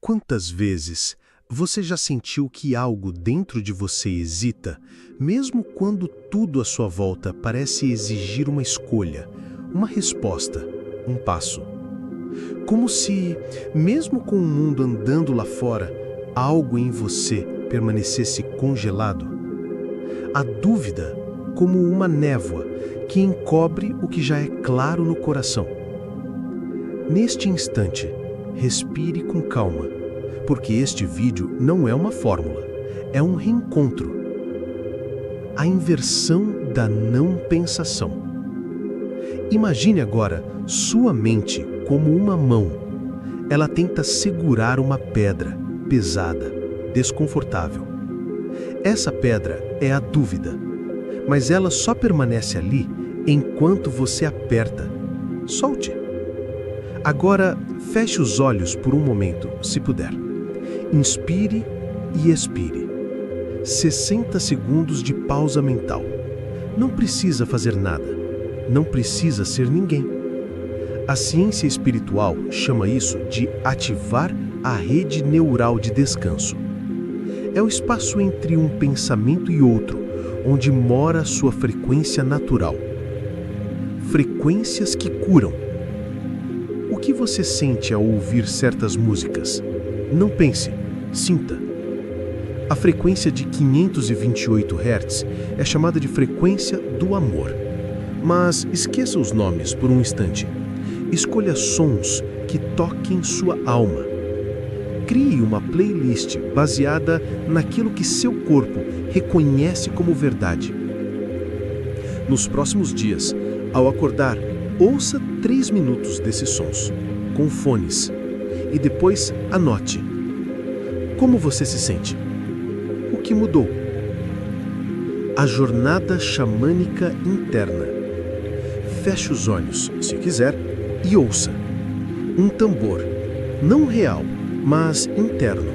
Quantas vezes você já sentiu que algo dentro de você hesita, mesmo quando tudo à sua volta parece exigir uma escolha, uma resposta, um passo? Como se, mesmo com o mundo andando lá fora, algo em você permanecesse congelado? A dúvida, como uma névoa que encobre o que já é claro no coração. Neste instante, respire com calma, porque este vídeo não é uma fórmula, é um reencontro. A inversão da não pensação. Imagine agora sua mente como uma mão. Ela tenta segurar uma pedra pesada, desconfortável. Essa pedra é a dúvida, mas ela só permanece ali enquanto você aperta. Solte. Agora, feche os olhos por um momento, se puder. Inspire e expire. 60 segundos de pausa mental. Não precisa fazer nada. Não precisa ser ninguém. A ciência espiritual chama isso de ativar a rede neural de descanso. É o espaço entre um pensamento e outro, onde mora sua frequência natural. Frequências que curam. O que você sente ao ouvir certas músicas? Não pense, sinta. A frequência de 528 Hz é chamada de frequência do amor. Mas esqueça os nomes por um instante. Escolha sons que toquem sua alma. Crie uma playlist baseada naquilo que seu corpo reconhece como verdade. Nos próximos dias, ao acordar, ouça 3 minutos desses sons, com fones, e depois anote. Como você se sente? O que mudou? A jornada xamânica interna. Feche os olhos, se quiser, e ouça. Um tambor, não real, mas interno.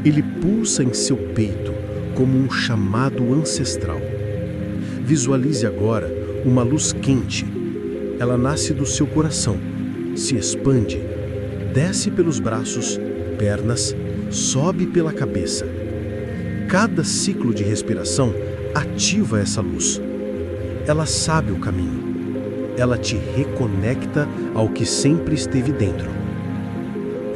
Ele pulsa em seu peito como um chamado ancestral. Visualize agora uma luz quente. Ela nasce do seu coração, se expande, desce pelos braços, pernas, sobe pela cabeça. Cada ciclo de respiração ativa essa luz. Ela sabe o caminho. Ela te reconecta ao que sempre esteve dentro.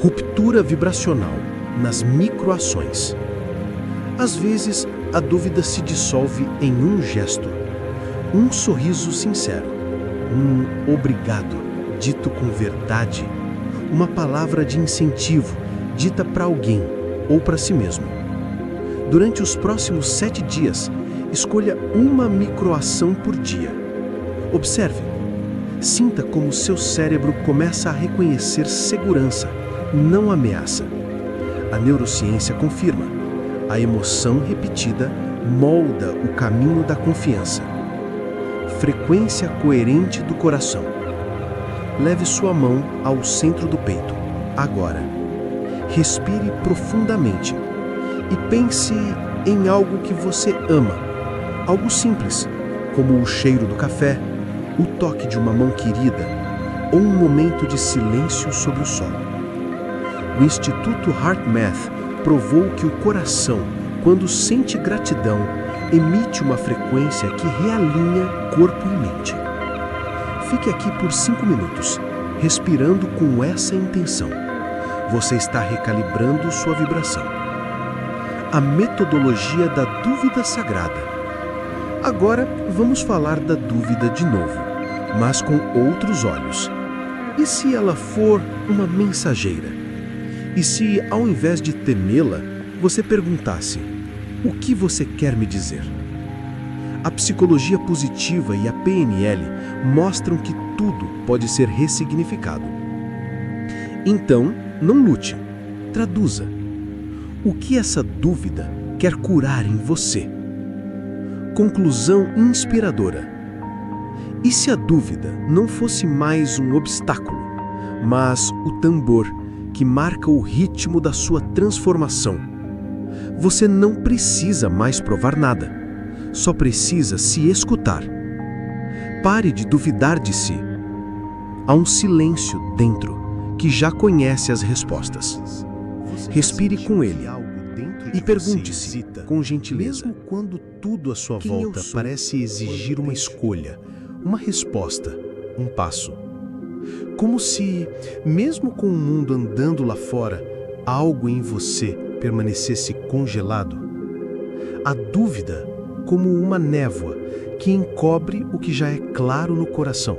Ruptura vibracional nas microações. Às vezes, a dúvida se dissolve em um gesto, um sorriso sincero, um obrigado dito com verdade, uma palavra de incentivo dita para alguém ou para si mesmo. Durante os próximos 7 dias, escolha uma microação por dia. Observe. Sinta como seu cérebro começa a reconhecer segurança, não ameaça. A neurociência confirma. A emoção repetida molda o caminho da confiança. Frequência coerente do coração. Leve sua mão ao centro do peito, agora. Respire profundamente e pense em algo que você ama. Algo simples, como o cheiro do café, o toque de uma mão querida ou um momento de silêncio sob o sol. O Instituto HeartMath provou que o coração, quando sente gratidão, emite uma frequência que realinha corpo e mente. Fique aqui por 5 minutos, respirando com essa intenção. Você está recalibrando sua vibração. A metodologia da dúvida sagrada. Agora vamos falar da dúvida de novo, mas com outros olhos. E se ela for uma mensageira? E se, ao invés de temê-la, você perguntasse: o que você quer me dizer? A psicologia positiva e a PNL mostram que tudo pode ser ressignificado. Então, não lute, traduza. O que essa dúvida quer curar em você? Conclusão inspiradora. E se a dúvida não fosse mais um obstáculo, mas o tambor que marca o ritmo da sua transformação? Você não precisa mais provar nada, só precisa se escutar. Pare de duvidar de si. Há um silêncio dentro que já conhece as respostas. Respire com ele e pergunte-se, com gentileza, mesmo quando tudo à sua volta parece exigir uma escolha, uma resposta, um passo. Como se, mesmo com o mundo andando lá fora, algo em você permanecesse congelado. A dúvida como uma névoa que encobre o que já é claro no coração.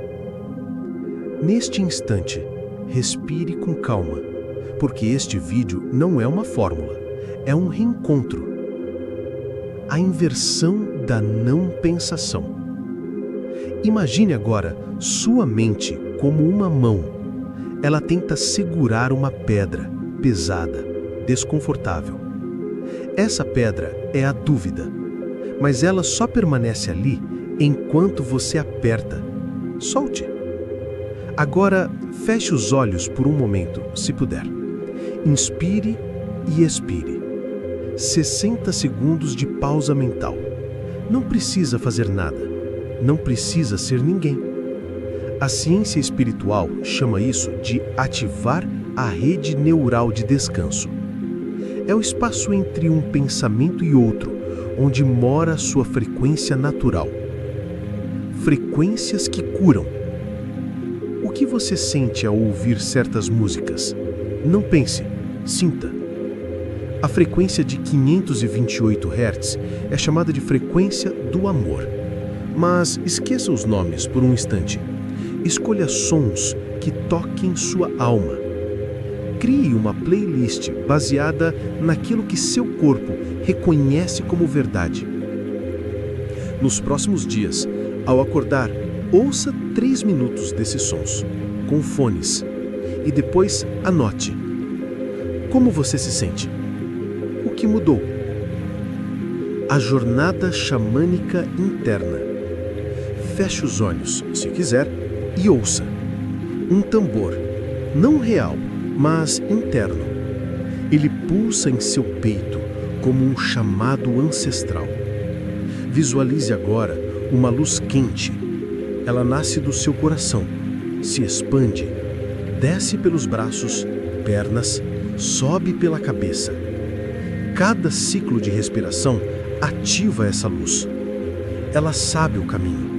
Neste instante, respire com calma, porque este vídeo não é uma fórmula, é um reencontro. A inversão da não pensação. Imagine agora sua mente como uma mão. Ela tenta segurar uma pedra pesada, desconfortável. Essa pedra é a dúvida, mas ela só permanece ali enquanto você aperta. Solte. Agora, feche os olhos por um momento, se puder. Inspire e expire. 60 segundos de pausa mental. Não precisa fazer nada. Não precisa ser ninguém. A ciência espiritual chama isso de ativar a rede neural de descanso. É o espaço entre um pensamento e outro, onde mora a sua frequência natural. Frequências que curam. O que você sente ao ouvir certas músicas? Não pense, sinta. A frequência de 528 Hz é chamada de frequência do amor. Mas esqueça os nomes por um instante. Escolha sons que toquem sua alma. Crie uma playlist baseada naquilo que seu corpo reconhece como verdade. Nos próximos dias, ao acordar, ouça 3 minutos desses sons, com fones, e depois anote. Como você se sente? O que mudou? A jornada xamânica interna. Feche os olhos, se quiser, e ouça. Um tambor, não real, mas interno. Ele pulsa em seu peito como um chamado ancestral. Visualize agora uma luz quente. Ela nasce do seu coração, se expande, desce pelos braços, pernas, sobe pela cabeça. Cada ciclo de respiração ativa essa luz. Ela sabe o caminho.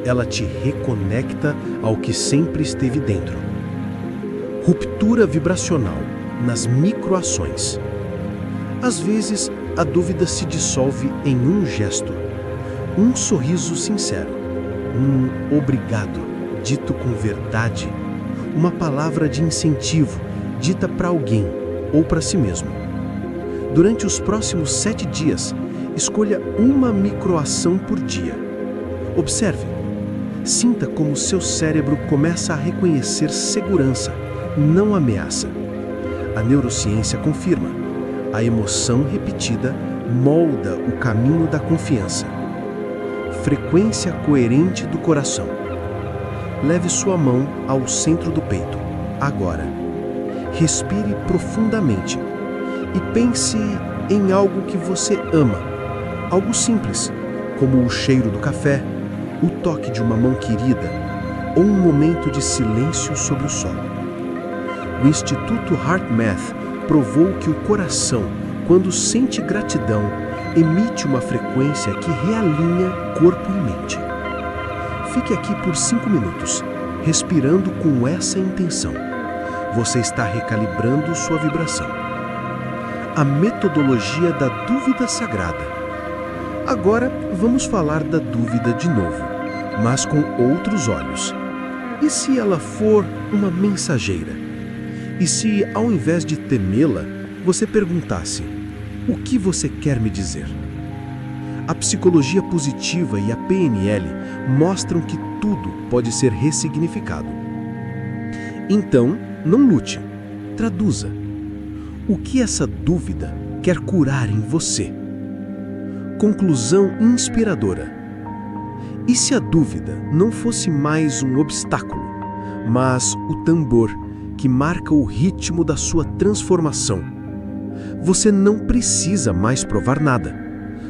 Ela te reconecta ao que sempre esteve dentro. Ruptura vibracional nas microações. Às vezes, a dúvida se dissolve em um gesto, um sorriso sincero, um obrigado dito com verdade, uma palavra de incentivo dita para alguém ou para si mesmo. Durante os próximos 7 dias, escolha uma microação por dia. Observe. Sinta como seu cérebro começa a reconhecer segurança, não ameaça. A neurociência confirma. A emoção repetida molda o caminho da confiança. Frequência coerente do coração. Leve sua mão ao centro do peito, agora. Respire profundamente e pense em algo que você ama. Algo simples, como o cheiro do café, o toque de uma mão querida ou um momento de silêncio sobre o sol. O Instituto HeartMath provou que o coração, quando sente gratidão, emite uma frequência que realinha corpo e mente. Fique aqui por 5 minutos, respirando com essa intenção. Você está recalibrando sua vibração. A metodologia da dúvida sagrada. Agora vamos falar da dúvida de novo, mas com outros olhos. E se ela for uma mensageira? E se, ao invés de temê-la, você perguntasse: o que você quer me dizer? A psicologia positiva e a PNL mostram que tudo pode ser ressignificado. Então, não lute, traduza. O que essa dúvida quer curar em você? Conclusão inspiradora. E se a dúvida não fosse mais um obstáculo, mas o tambor que marca o ritmo da sua transformação? Você não precisa mais provar nada,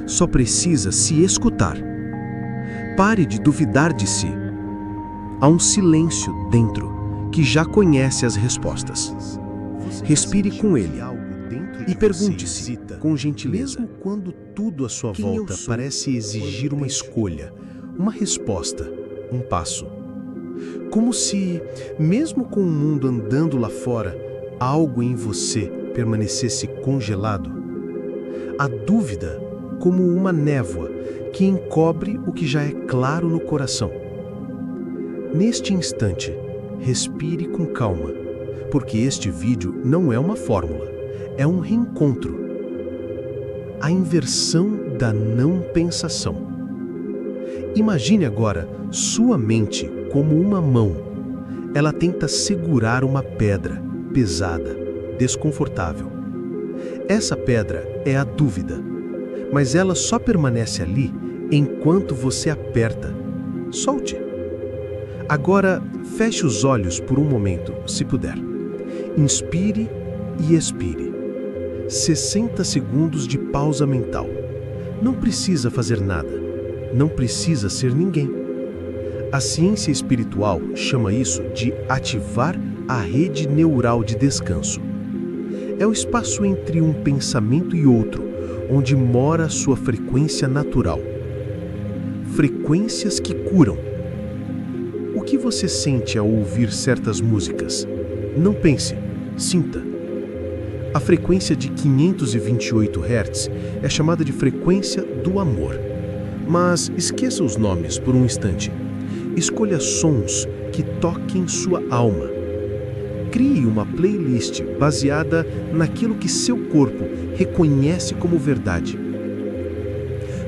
só precisa se escutar. Pare de duvidar de si. Há um silêncio dentro que já conhece as respostas. Respire com ele E pergunte-se, com gentileza, mesmo quando tudo à sua volta parece exigir uma escolha, uma resposta, um passo. Como se, mesmo com o mundo andando lá fora, algo em você permanecesse congelado. A dúvida como uma névoa que encobre o que já é claro no coração. Neste instante, respire com calma, porque este vídeo não é uma fórmula, é um reencontro. A inversão da não pensação. Imagine agora sua mente como uma mão. Ela tenta segurar uma pedra pesada, desconfortável. Essa pedra é a dúvida, mas ela só permanece ali enquanto você aperta. Solte. Agora, feche os olhos por um momento, se puder. Inspire e expire. 60 segundos de pausa mental. Não precisa fazer nada. Não precisa ser ninguém. A ciência espiritual chama isso de ativar a rede neural de descanso. É o espaço entre um pensamento e outro, onde mora a sua frequência natural. Frequências que curam. O que você sente ao ouvir certas músicas? Não pense, sinta. A frequência de 528 Hz é chamada de frequência do amor. Mas esqueça os nomes por um instante. Escolha sons que toquem sua alma. Crie uma playlist baseada naquilo que seu corpo reconhece como verdade.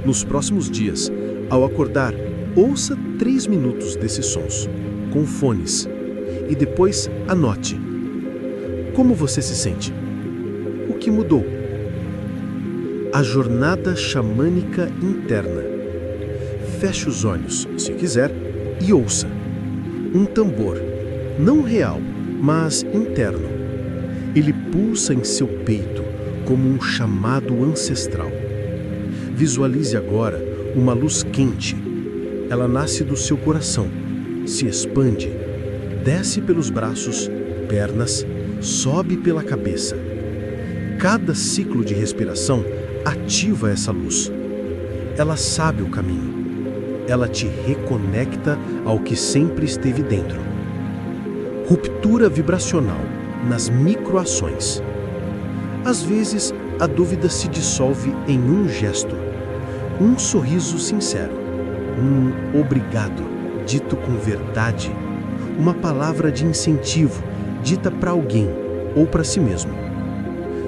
Nos próximos dias, ao acordar, ouça 3 minutos desses sons, com fones, e depois anote. Como você se sente? O que mudou? A jornada xamânica interna. Feche os olhos, se quiser, e ouça. Um tambor, não real, mas interno. Ele pulsa em seu peito como um chamado ancestral. Visualize agora uma luz quente. Ela nasce do seu coração, se expande, desce pelos braços, pernas, sobe pela cabeça. Cada ciclo de respiração ativa essa luz. Ela sabe o caminho. Ela te reconecta ao que sempre esteve dentro. Ruptura vibracional nas microações. Às vezes, a dúvida se dissolve em um gesto, um sorriso sincero, um obrigado dito com verdade, uma palavra de incentivo dita para alguém ou para si mesmo.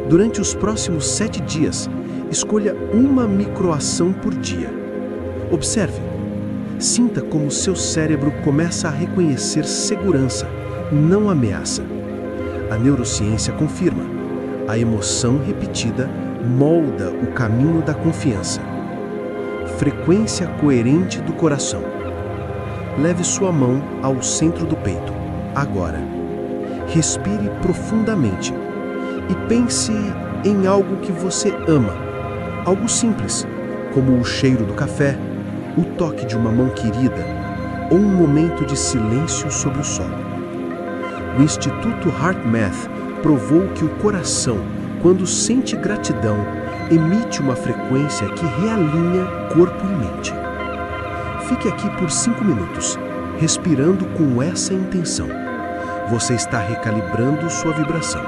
Durante os próximos 7 dias, escolha uma microação por dia. Observe. Sinta como seu cérebro começa a reconhecer segurança, não ameaça. A neurociência confirma. A emoção repetida molda o caminho da confiança. Frequência coerente do coração. Leve sua mão ao centro do peito, agora. Respire profundamente e pense em algo que você ama. Algo simples, como o cheiro do café, o toque de uma mão querida ou um momento de silêncio sobre o sol. O Instituto HeartMath provou que o coração, quando sente gratidão, emite uma frequência que realinha corpo e mente. Fique aqui por 5 minutos, respirando com essa intenção. Você está recalibrando sua vibração.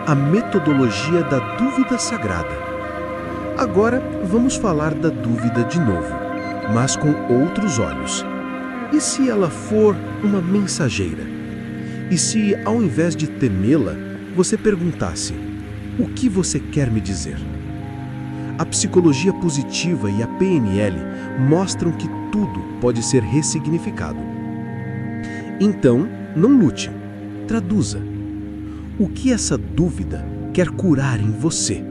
A metodologia da dúvida sagrada. Agora vamos falar da dúvida de novo, mas com outros olhos. E se ela for uma mensageira? E se, ao invés de temê-la, você perguntasse: o que você quer me dizer? A psicologia positiva e a PNL mostram que tudo pode ser ressignificado. Então, não lute, traduza. O que essa dúvida quer curar em você?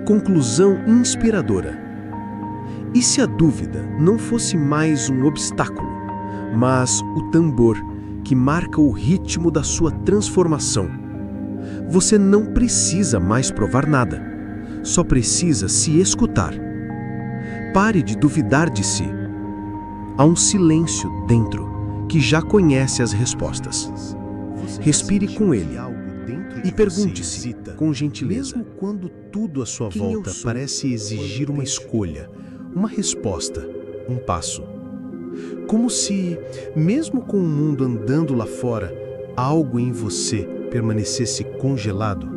Conclusão inspiradora. E se a dúvida não fosse mais um obstáculo, mas o tambor que marca o ritmo da sua transformação? Você não precisa mais provar nada, só precisa se escutar. Pare de duvidar de si. Há um silêncio dentro que já conhece as respostas. Respire com ele. E pergunte-se, com gentileza, mesmo quando tudo à sua volta parece exigir uma escolha, uma resposta, um passo. Como se, mesmo com o mundo andando lá fora, algo em você permanecesse congelado.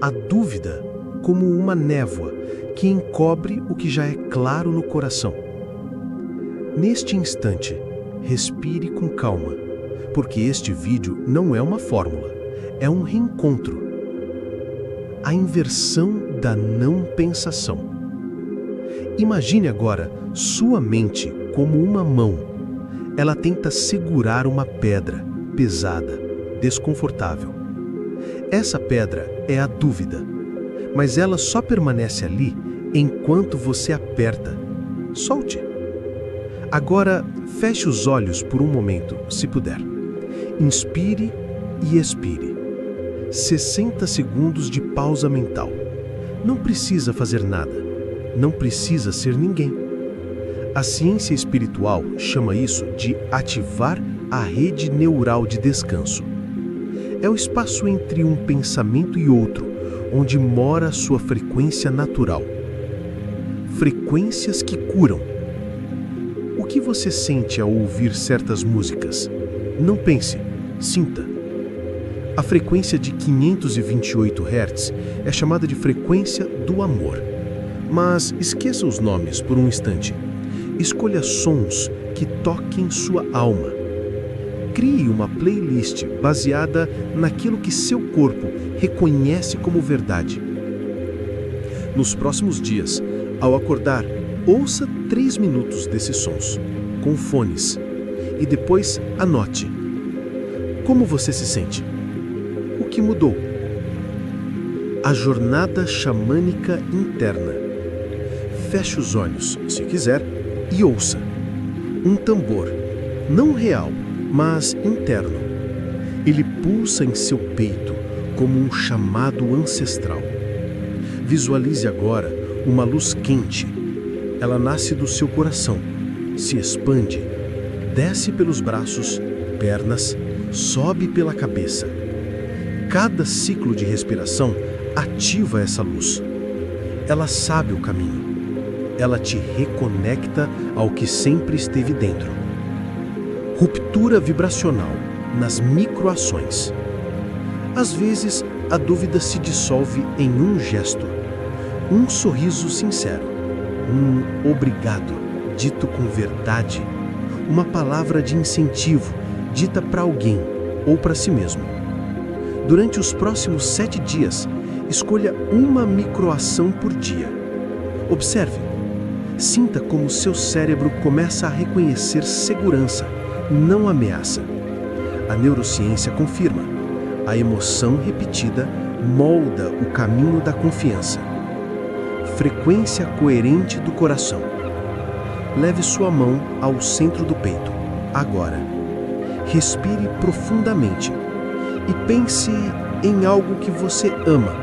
A dúvida como uma névoa que encobre o que já é claro no coração. Neste instante, respire com calma, porque este vídeo não é uma fórmula, é um reencontro. A inversão da não pensação. Imagine agora sua mente como uma mão. Ela tenta segurar uma pedra pesada, desconfortável. Essa pedra é a dúvida, mas ela só permanece ali enquanto você aperta. Solte. Agora, feche os olhos por um momento, se puder. Inspire e expire. 60 segundos de pausa mental. Não precisa fazer nada. Não precisa ser ninguém. A ciência espiritual chama isso de ativar a rede neural de descanso. É o espaço entre um pensamento e outro, onde mora a sua frequência natural. Frequências que curam. O que você sente ao ouvir certas músicas? Não pense, sinta. A frequência de 528 Hz é chamada de frequência do amor. Mas esqueça os nomes por um instante. Escolha sons que toquem sua alma. Crie uma playlist baseada naquilo que seu corpo reconhece como verdade. Nos próximos dias, ao acordar, ouça 3 minutos desses sons, com fones, e depois anote. Como você se sente? O que mudou? A jornada xamânica interna. Feche os olhos, se quiser, e ouça. Um tambor, não real, mas interno. Ele pulsa em seu peito como um chamado ancestral. Visualize agora uma luz quente. Ela nasce do seu coração, se expande, desce pelos braços, pernas, sobe pela cabeça. Cada ciclo de respiração ativa essa luz. Ela sabe o caminho. Ela te reconecta ao que sempre esteve dentro. Ruptura vibracional nas microações. Às vezes, a dúvida se dissolve em um gesto, um sorriso sincero, um obrigado dito com verdade, uma palavra de incentivo dita para alguém ou para si mesmo. Durante os próximos 7 dias, escolha uma microação por dia. Observe. Sinta como seu cérebro começa a reconhecer segurança, não ameaça. A neurociência confirma. A emoção repetida molda o caminho da confiança. Frequência coerente do coração. Leve sua mão ao centro do peito, agora. Respire profundamente e pense em algo que você ama.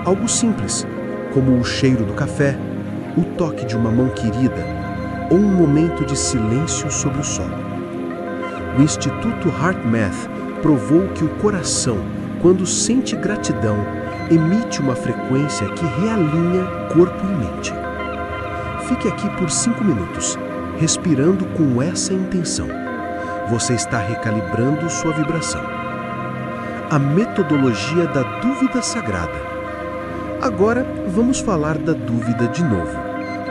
Algo simples, como o cheiro do café, o toque de uma mão querida ou um momento de silêncio sobre o sol. O Instituto HeartMath provou que o coração, quando sente gratidão, emite uma frequência que realinha corpo e mente. Fique aqui por 5 minutos, respirando com essa intenção. Você está recalibrando sua vibração. A metodologia da dúvida sagrada. Agora vamos falar da dúvida de novo,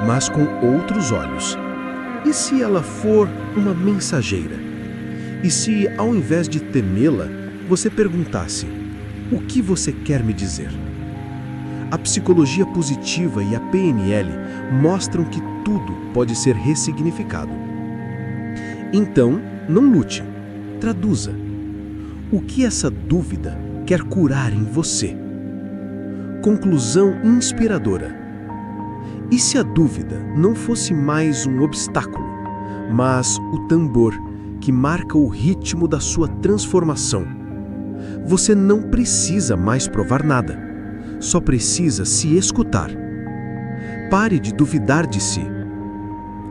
mas com outros olhos. E se ela for uma mensageira? E se, ao invés de temê-la, você perguntasse: o que você quer me dizer? A psicologia positiva e a PNL mostram que tudo pode ser ressignificado. Então, não lute, traduza. O que essa dúvida quer curar em você? Conclusão inspiradora. E se a dúvida não fosse mais um obstáculo, mas o tambor que marca o ritmo da sua transformação? Você não precisa mais provar nada, só precisa se escutar. Pare de duvidar de si.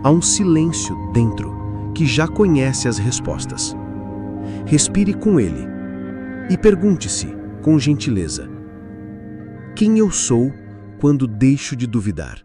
Há um silêncio dentro que já conhece as respostas. Respire com ele e pergunte-se: com gentileza: quem eu sou quando deixo de duvidar?